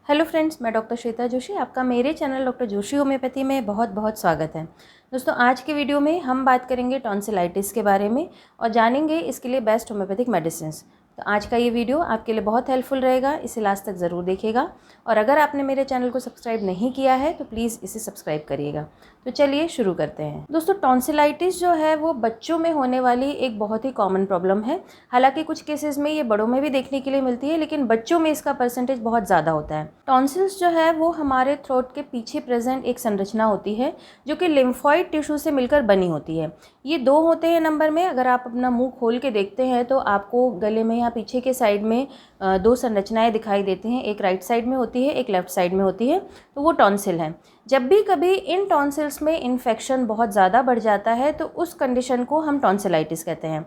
Hello friends, मैं doctor Shweta Joshi. आपका मेरे चैनल डॉक्टर जोशी होम्योपैथी में बहुत बहुत स्वागत है। दोस्तों, आज के वीडियो में हम बात करेंगे टॉन्सिलाइटिस के बारे में और जानेंगे इसके लिए बेस्ट होम्योपैथिक मेडिसिन्स। तो आज का ये वीडियो आपके लिए बहुत हेल्पफुल रहेगा, इसे लास्ट तक ज़रूर देखिएगा। और अगर आपने मेरे चैनल को सब्सक्राइब नहीं किया है तो प्लीज़ इसे सब्सक्राइब करिएगा। तो चलिए शुरू करते हैं। दोस्तों, टॉन्सिलाइटिस जो है वो बच्चों में होने वाली एक बहुत ही कॉमन प्रॉब्लम है। हालांकि कुछ केसेस में ये बड़ों में भी देखने के लिए मिलती है, लेकिन बच्चों में इसका परसेंटेज बहुत ज़्यादा होता है। टॉन्सिल्स जो है वो हमारे थ्रोट के पीछे प्रेजेंट एक संरचना होती है जो कि लिम्फॉइड टिश्यू से मिलकर बनी होती है। ये दो होते हैं नंबर में। अगर आप अपना मुंह खोल के देखते हैं तो आपको गले में या पीछे के साइड में दो संरचनाएं दिखाई देती हैं। एक राइट साइड में होती है, एक लेफ्ट साइड में होती है। तो वो टॉन्सिल है। जब भी कभी इन टॉन्सिल्स में इन्फेक्शन बहुत ज़्यादा बढ़ जाता है तो उस कंडीशन को हम टॉन्सिलाइटिस कहते हैं।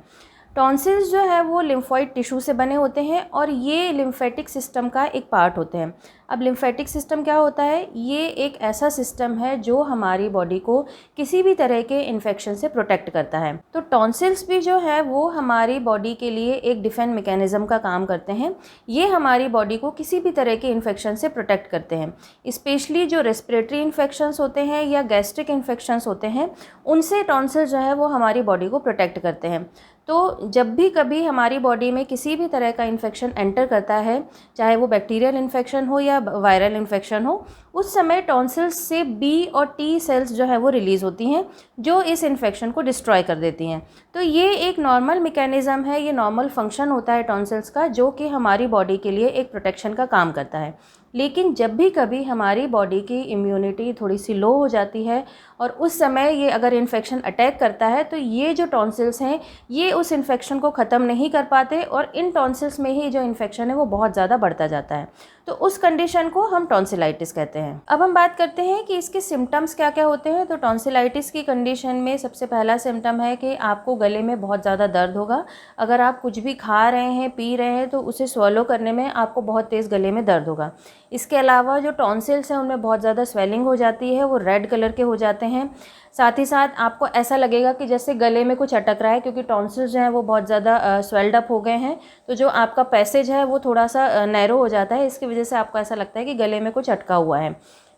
टॉन्सिल्स जो है वो लिम्फॉइड टिश्यू से बने होते हैं और ये लिम्फेटिक सिस्टम का एक पार्ट होते हैं। अब लिम्फेटिक सिस्टम क्या होता है? ये एक ऐसा सिस्टम है जो हमारी बॉडी को किसी भी तरह के इन्फेक्शन से प्रोटेक्ट करता है। तो टॉन्सिल्स भी जो है वो हमारी बॉडी के लिए एक डिफेंस मैकेनिज्म का काम करते हैं। ये हमारी बॉडी को किसी भी तरह के इन्फेक्शन से प्रोटेक्ट करते हैं। स्पेशली जो रेस्पिरेटरी इन्फेक्शंस होते हैं या गैस्ट्रिक इन्फेक्शंस होते हैं, उनसे टॉन्सिल्स जो है वो हमारी बॉडी को प्रोटेक्ट करते हैं। तो जब भी कभी हमारी बॉडी में किसी भी तरह का इन्फेक्शन एंटर करता है, चाहे वो बैक्टीरियल इन्फेक्शन हो या वायरल इन्फेक्शन हो, उस समय टॉन्सिल्स से बी और टी सेल्स जो है वो रिलीज़ होती हैं जो इस इन्फेक्शन को डिस्ट्रॉय कर देती हैं। तो ये एक नॉर्मल मैकेनिज़्म है, ये नॉर्मल फंक्शन होता है टॉन्सिल्स का, जो कि हमारी बॉडी के लिए एक प्रोटेक्शन का काम करता है। लेकिन जब भी कभी हमारी बॉडी की इम्यूनिटी थोड़ी सी लो हो जाती है और उस समय ये अगर इन्फेक्शन अटैक करता है तो ये जो टॉन्सिल्स हैं ये उस इन्फेक्शन को ख़त्म नहीं कर पाते और इन टॉन्सिल्स में ही जो इन्फेक्शन है वो बहुत ज़्यादा बढ़ता जाता है। तो उस कंडीशन को हम टॉन्सिलाइटिस कहते हैं। अब हम बात करते हैं कि इसके सिम्टम्स क्या क्या होते हैं। तो टॉन्सिलाइटिस की कंडीशन में सबसे पहला सिम्टम है कि आपको गले में बहुत ज़्यादा दर्द होगा। अगर आप कुछ भी खा रहे हैं, पी रहे हैं, तो उसे स्वॉलो करने में आपको बहुत तेज़ गले में दर्द होगा। इसके अलावा जो टॉन्सिल्स हैं उनमें बहुत ज़्यादा स्वेलिंग हो जाती है, वो रेड कलर के हो जाते हैं। साथ ही साथ आपको ऐसा लगेगा कि जैसे गले में कुछ अटक रहा है, क्योंकि टॉन्सिल्स जो हैं वो बहुत ज़्यादा स्वेल्ड अप हो गए हैं। तो जो आपका पैसेज है वो थोड़ा सा नैरो हो जाता है, इसकी वजह से आपको ऐसा लगता है कि गले में कुछ अटका हुआ है।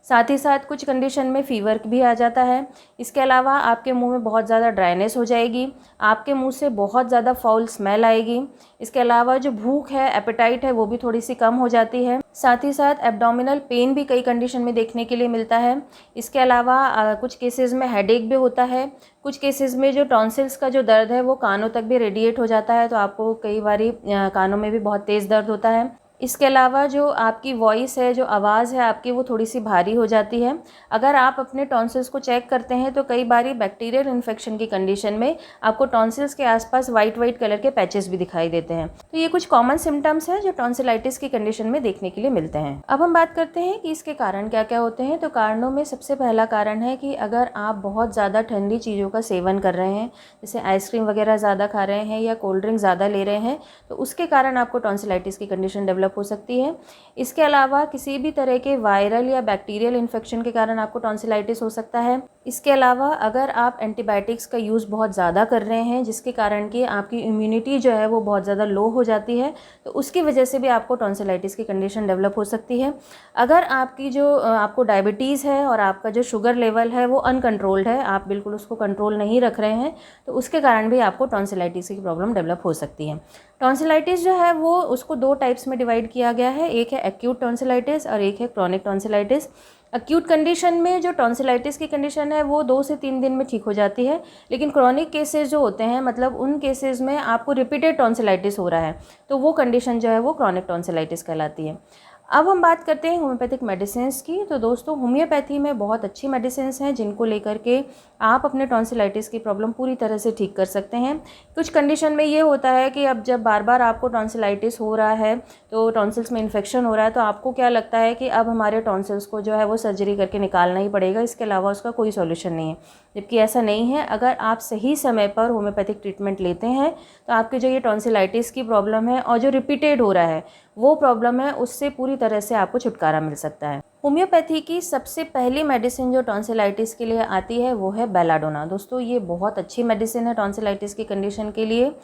साथ ही साथ कुछ कंडीशन में फ़ीवर भी आ जाता है। इसके अलावा आपके मुंह में बहुत ज़्यादा ड्राइनेस हो जाएगी, आपके मुंह से बहुत ज़्यादा फाउल स्मेल आएगी। इसके अलावा जो भूख है, एपेटाइट है, वो भी थोड़ी सी कम हो जाती है। साथ ही साथ एब्डोमिनल पेन भी कई कंडीशन में देखने के लिए मिलता है। इसके अलावा कुछ केसेस में हेडेक भी होता है। कुछ केसेस में जो टॉन्सिल्स का जो दर्द है वो कानों तक भी रेडिएट हो जाता है, तो आपको कई बारी कानों में भी बहुत तेज़ दर्द होता है। इसके अलावा जो आपकी वॉइस है, जो आवाज़ है आपकी, वो थोड़ी सी भारी हो जाती है। अगर आप अपने टॉन्सिल्स को चेक करते हैं तो कई बारी बैक्टीरियल इन्फेक्शन की कंडीशन में आपको टॉन्सिल्स के आसपास वाइट कलर के पैचेस भी दिखाई देते हैं। तो ये कुछ कॉमन सिम्टम्स हैं जो टॉन्सिलाइटिस की कंडीशन में देखने के लिए मिलते हैं। अब हम बात करते हैं कि इसके कारण क्या क्या होते हैं। तो कारणों में सबसे पहला कारण है कि अगर आप बहुत ज़्यादा ठंडी चीज़ों का सेवन कर रहे हैं, जैसे आइसक्रीम वगैरह ज़्यादा खा रहे हैं या कोल्ड ड्रिंक ज़्यादा ले रहे हैं, तो उसके कारण आपको टॉन्सिलाइटिस की कंडीशन डेवलप हो सकती है। इसके अलावा किसी भी तरह के वायरल या बैक्टीरियल इन्फेक्शन के कारण आपको टॉन्सिलाइटिस हो सकता है। इसके अलावा अगर आप एंटीबायोटिक्स का यूज़ बहुत ज़्यादा कर रहे हैं, जिसके कारण कि आपकी इम्यूनिटी जो है वो बहुत ज़्यादा लो हो जाती है, तो उसकी वजह से भी आपको टॉन्सिलाइटिस की कंडीशन डेवलप हो सकती है। अगर आपको डायबिटीज़ है और आपका जो शुगर लेवल है वो अनकंट्रोल्ड है, आप बिल्कुल उसको कंट्रोल नहीं रख रहे हैं, तो उसके कारण भी आपको टॉन्सिलाइटिस की प्रॉब्लम डेवलप हो सकती है। टॉन्सिलाइटिस जो है वो उसको दो टाइप्स में डिवाइड किया गया है। एक है एक्यूट टॉन्सिलाइटिस और एक है क्रॉनिक टॉन्सिलाइटिस। एक्यूट कंडीशन में जो टॉन्सिलाइटिस की कंडीशन है वो 2 से 3 दिन में ठीक हो जाती है, लेकिन क्रॉनिक केसेस जो होते हैं, मतलब उन केसेस में आपको रिपीटेड टॉन्सिलाइटिस हो रहा है, तो वो कंडीशन जो है वो क्रॉनिक टॉन्सिलाइटिस कहलाती है। अब हम बात करते हैं होम्योपैथिक मेडिसिन्स की। तो दोस्तों, होम्योपैथी में बहुत अच्छी मेडिसिन्स हैं जिनको लेकर के आप अपने टॉन्सिलाइटिस की प्रॉब्लम पूरी तरह से ठीक कर सकते हैं। कुछ कंडीशन में ये होता है कि अब जब बार बार आपको टॉन्सिलाइटिस हो रहा है, तो टॉन्सिल्स में इन्फेक्शन हो रहा है, तो आपको क्या लगता है कि अब हमारे टॉन्सिल्स को जो है वो सर्जरी करके निकालना ही पड़ेगा, इसके अलावा उसका कोई सॉल्यूशन नहीं है। जबकि ऐसा नहीं है। अगर आप सही समय पर होम्योपैथिक ट्रीटमेंट लेते हैं तो आपके जो ये टॉन्सिलाइटिस की प्रॉब्लम है और जो रिपीटेड हो रहा है वो प्रॉब्लम है, उससे पूरी तरह से आपको छुटकारा मिल सकता है। होम्योपैथी की सबसे पहली मेडिसिन जो टॉन्सिलाइटिस के लिए आती है वो है बेलाडोना। दोस्तों, ये बहुत अच्छी मेडिसिन है टॉन्सिलाइटिस की कंडीशन के लिए।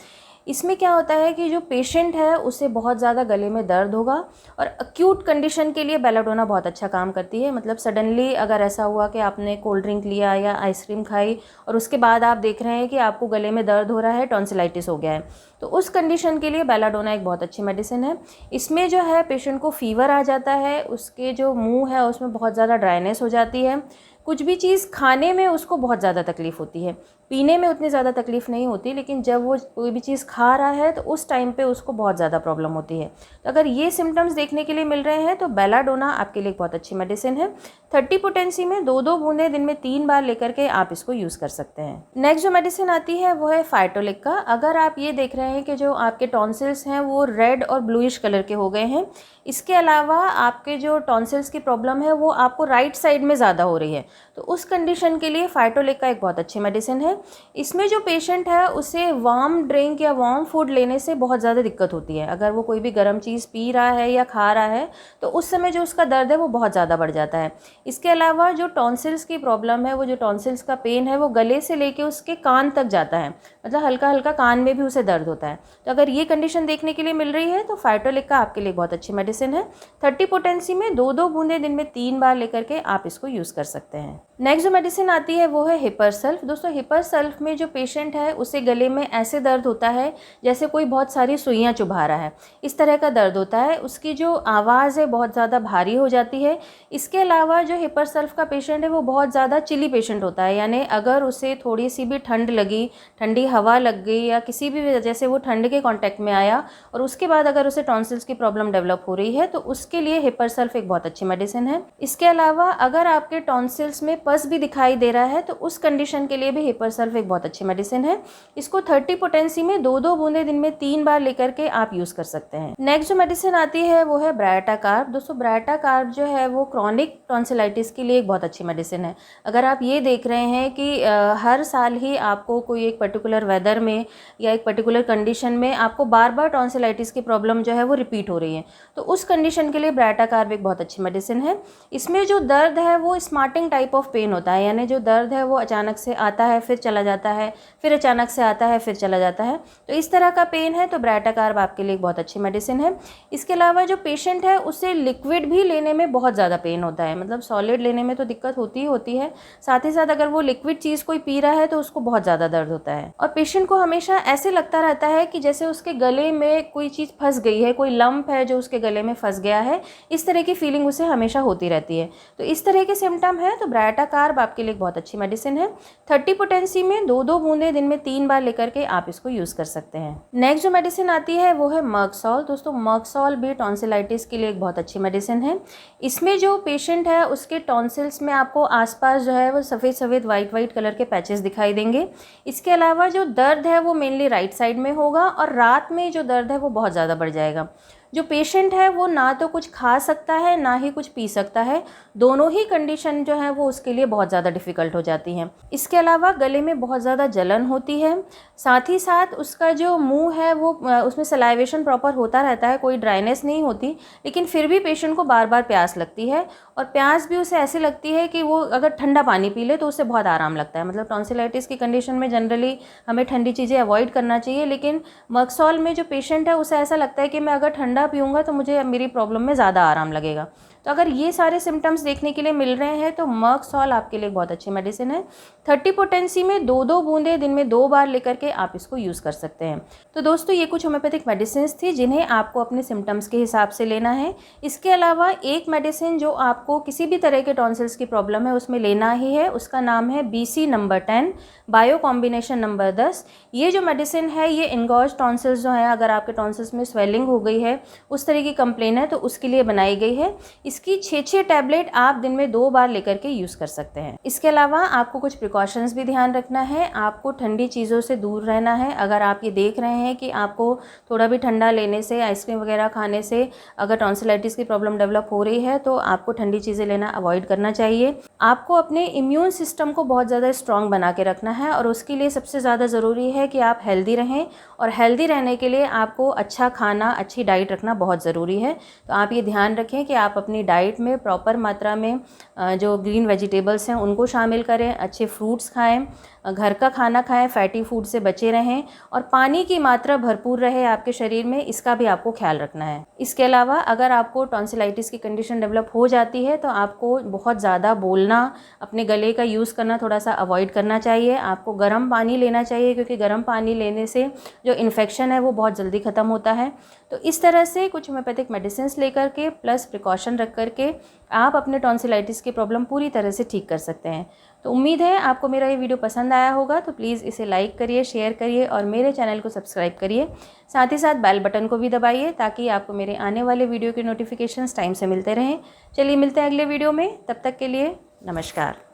इसमें क्या होता है कि जो पेशेंट है उसे बहुत ज़्यादा गले में दर्द होगा, और अक्यूट कंडीशन के लिए बेलाडोना बहुत अच्छा काम करती है। मतलब सडनली अगर ऐसा हुआ कि आपने कोल्ड ड्रिंक लिया या आइसक्रीम खाई और उसके बाद आप देख रहे हैं कि आपको गले में दर्द हो रहा है, टॉन्सिलाइटिस हो गया है, तो उस कंडीशन के लिए बेलाडोना एक बहुत अच्छी मेडिसिन है। इसमें जो है पेशेंट को फीवर आ जाता है, उसके जो मुंह है उसमें बहुत ज़्यादा ड्राइनेस हो जाती है, कुछ भी चीज़ खाने में उसको बहुत ज़्यादा तकलीफ़ होती है, पीने में उतनी ज़्यादा तकलीफ़ नहीं होती, लेकिन जब वो कोई भी चीज़ खा रहा है तो उस टाइम पे उसको बहुत ज़्यादा प्रॉब्लम होती है। तो अगर ये सिम्टम्स देखने के लिए मिल रहे हैं तो बेलाडोना आपके लिए बहुत अच्छी मेडिसिन है। 30 पोटेंसी में 2-2 बूंदें दिन में 3 बार लेकर के आप इसको यूज़ कर सकते हैं। नेक्स्ट जो मेडिसिन आती है वो है फाइटोलिक का। अगर आप ये देख रहे हैं कि जो आपके टॉन्सिल्स हैं वो रेड और ब्लूइश कलर के हो गए हैं, इसके अलावा आपके जो टॉन्सिल्स की प्रॉब्लम है वो आपको राइट साइड में ज़्यादा हो रही है, तो उस कंडीशन के लिए फाइटोलिक का एक बहुत अच्छी मेडिसिन है। इसमें जो पेशेंट है उसे वार्म ड्रिंक या वार्म फूड लेने से बहुत ज़्यादा दिक्कत होती है। अगर वो कोई भी गर्म चीज़ पी रहा है या खा रहा है तो उस समय जो उसका दर्द है वो बहुत ज़्यादा बढ़ जाता है। इसके अलावा जो टॉन्सिल्स की प्रॉब्लम है, वो जो टॉन्सिल्स का पेन है वो गले से लेके उसके कान तक जाता है, मतलब हल्का हल्का कान में भी उसे दर्द होता है। तो अगर ये कंडीशन देखने के लिए मिल रही है तो फाइटोलिक का आपके लिए बहुत अच्छी मेडिसिन है। 30 पोटेंसी में 2-2 बूंदें दिन में 3 बार लेकर के आप इसको यूज़ कर सकते हैं। नेक्स्ट जो मेडिसिन आती है वो है हिपरसल्फ। दोस्तों हिपरसल्फ में जो पेशेंट है उसे गले में ऐसे दर्द होता है जैसे कोई बहुत सारी सुइयां चुभा रहा है, इस तरह का दर्द होता है। उसकी जो आवाज़ है बहुत ज़्यादा भारी हो जाती है। इसके अलावा जो हिपरसल्फ का पेशेंट है वो बहुत ज़्यादा चिली पेशेंट होता है, यानी अगर उसे थोड़ी सी भी ठंड लगी, ठंडी हवा लग गई या किसी भी वजह से वो ठंड के कांटेक्ट में आया और उसके बाद अगर उसे टॉन्सिल्स की प्रॉब्लम डेवलप हो रही है तो उसके लिए हिपरसल्फ एक बहुत अच्छी मेडिसिन है। इसके अलावा अगर आपके टॉन्सिल्स में पस भी दिखाई दे रहा है तो उस कंडीशन के लिए भी हिपरसल्फ एक बहुत अच्छी मेडिसिन है। इसको 30 पोटेंसी में 2-2 बूंदें दिन में 3 बार लेकर के आप यूज़ कर सकते हैं। नेक्स्ट जो मेडिसिन आती है वो है ब्रायोटा-कार्ब। दोस्तों ब्रायोटा-कार्ब जो है वो क्रॉनिक टॉन्सिलाइटिस के लिए एक बहुत अच्छी मेडिसिन है। अगर आप ये देख रहे हैं कि हर साल ही आपको कोई एक पर्टिकुलर वेदर में या एक पर्टिकुलर कंडीशन में आपको बार बार टॉन्सिलाइटिस की प्रॉब्लम जो है वो रिपीट हो रही है, तो उस कंडीशन के लिए ब्रायोटा-कार्ब एक बहुत अच्छी मेडिसिन है। इसमें जो दर्द है वो स्मार्टिंग टाइप ऑफ पेन होता है, यानी जो दर्द है वो अचानक से आता है फिर चला जाता है, फिर अचानक से आता है फिर चला जाता है, तो इस तरह का पेन है तो ब्रायोटा-कार्ब आपके लिए एक बहुत अच्छी मेडिसिन है। इसके अलावा जो पेशेंट है उसे लिक्विड भी लेने में बहुत ज़्यादा पेन होता है, मतलब सॉलिड लेने में तो दिक्कत होती ही होती है, साथ ही साथ अगर वो लिक्विड चीज़ कोई पी रहा है तो उसको बहुत ज़्यादा दर्द होता है। और पेशेंट को हमेशा ऐसे लगता रहता है कि जैसे उसके गले में कोई चीज़ फंस गई है, कोई लंप है जो उसके गले में फंस गया है, इस तरह की फीलिंग उसे हमेशा होती रहती है। तो इस तरह के सिम्टम है तो ब्रायोटा-कार्ब आपके लिए एक बहुत अच्छी मेडिसिन है। 30 पोटेंसी में 2-2 बूंदें दिन में 3 बार लेकर के आप इसको यूज़ कर सकते हैं। नेक्स्ट जो मेडिसिन आती है वो है मर्कसॉल। दोस्तों मर्कसॉल भी टॉन्सिलाइटिस के लिए एक बहुत अच्छी मेडिसिन है। इसमें जो पेशेंट है उसके टॉन्सिल्स में आपको आसपास जो है वो सफ़ेद सफ़ेद वाइट कलर के पैचेस दिखाई देंगे। इसके अलावा जो दर्द है वो मेनली राइट साइड में होगा और रात में जो दर्द है वो बहुत ज़्यादा बढ़ जाएगा। जो पेशेंट है वो ना तो कुछ खा सकता है ना ही कुछ पी सकता है, दोनों ही कंडीशन जो है वो उसके लिए बहुत ज़्यादा डिफ़िकल्ट हो जाती हैं। इसके अलावा गले में बहुत ज़्यादा जलन होती है, साथ ही साथ उसका जो मुंह है वो उसमें सलाइवेशन प्रॉपर होता रहता है, कोई ड्राइनेस नहीं होती, लेकिन फिर भी पेशेंट को बार बार प्यास लगती है और प्यास भी उसे ऐसी लगती है कि वो अगर ठंडा पानी पी ले तो उसे बहुत आराम लगता है। मतलब टॉन्सिलाइटिस की कंडीशन में जनरली हमें ठंडी चीज़ें अवॉइड करना चाहिए, लेकिन मर्कसॉल में जो पेशेंट है उसे ऐसा लगता है कि मैं अगर ठंडा पीऊँगा तो मुझे मेरी प्रॉब्लम में ज़्यादा आराम लगेगा। तो अगर ये सारे सिम्टम्स देखने के लिए मिल रहे हैं तो मर्कसॉल आपके लिए बहुत अच्छी मेडिसिन है। 30 पोटेंसी में 2-2 बूंदें दिन में 2 बार लेकर के आप इसको यूज़ कर सकते हैं। तो दोस्तों ये कुछ होम्योपैथिक मेडिसिन थी जिन्हें आपको अपने सिम्टम्स के हिसाब से लेना है। इसके अलावा एक मेडिसिन जो आपको किसी भी तरह के टॉन्सिल्स की प्रॉब्लम है उसमें लेना ही है, उसका नाम है BC number 10 bio combination number 10। ये जो मेडिसिन है ये इंगॉज टॉन्सिल्स जो है, अगर आपके टॉन्सिल्स में स्वेलिंग हो गई है, उस तरह की कंप्लेन है तो उसके लिए बनाई गई है। इसकी 6 टैबलेट आप दिन में 2 बार लेकर के यूज़ कर सकते हैं। इसके अलावा आपको कुछ प्रिकॉशंस भी ध्यान रखना है, आपको ठंडी चीज़ों से दूर रहना है। अगर आप ये देख रहे हैं कि आपको थोड़ा भी ठंडा लेने से, आइसक्रीम वगैरह खाने से अगर टॉन्सिलाइटिस की प्रॉब्लम डेवलप हो रही है तो आपको ठंडी चीज़ें लेना अवॉइड करना चाहिए। आपको अपने इम्यून सिस्टम को बहुत ज़्यादा स्ट्रॉन्ग बना के रखना है और उसके लिए सबसे ज़्यादा ज़रूरी है कि आप हेल्दी रहें, और हेल्दी रहने के लिए आपको अच्छा खाना, अच्छी डाइट रखना बहुत ज़रूरी है। तो आप ये ध्यान रखें कि आप अपनी डाइट में प्रॉपर मात्रा में जो ग्रीन वेजिटेबल्स हैं उनको शामिल करें, अच्छे फ्रूट्स खाएं, घर का खाना खाएं, फैटी फूड से बचे रहें और पानी की मात्रा भरपूर रहे आपके शरीर में, इसका भी आपको ख्याल रखना है। इसके अलावा अगर आपको टॉन्सिलाइटिस की कंडीशन डेवलप हो जाती है तो आपको बहुत ज़्यादा बोलना, अपने गले का यूज़ करना थोड़ा सा अवॉइड करना चाहिए। आपको गर्म पानी लेना चाहिए क्योंकि गर्म पानी लेने से जो इन्फेक्शन है वो बहुत जल्दी ख़त्म होता है। तो इस तरह से कुछ होम्योपैथिक मेडिसिन लेकर के प्लस प्रिकॉशन रख करके आप अपने टॉन्सिलाइटिस की प्रॉब्लम पूरी तरह से ठीक कर सकते हैं। तो उम्मीद है आपको मेरा ये वीडियो पसंद आया होगा, तो प्लीज़ इसे लाइक करिए, शेयर करिए और मेरे चैनल को सब्सक्राइब करिए। साथ ही साथ बेल बटन को भी दबाइए ताकि आपको मेरे आने वाले वीडियो के नोटिफिकेशंस टाइम से मिलते रहें। चलिए मिलते हैं अगले वीडियो में, तब तक के लिए नमस्कार।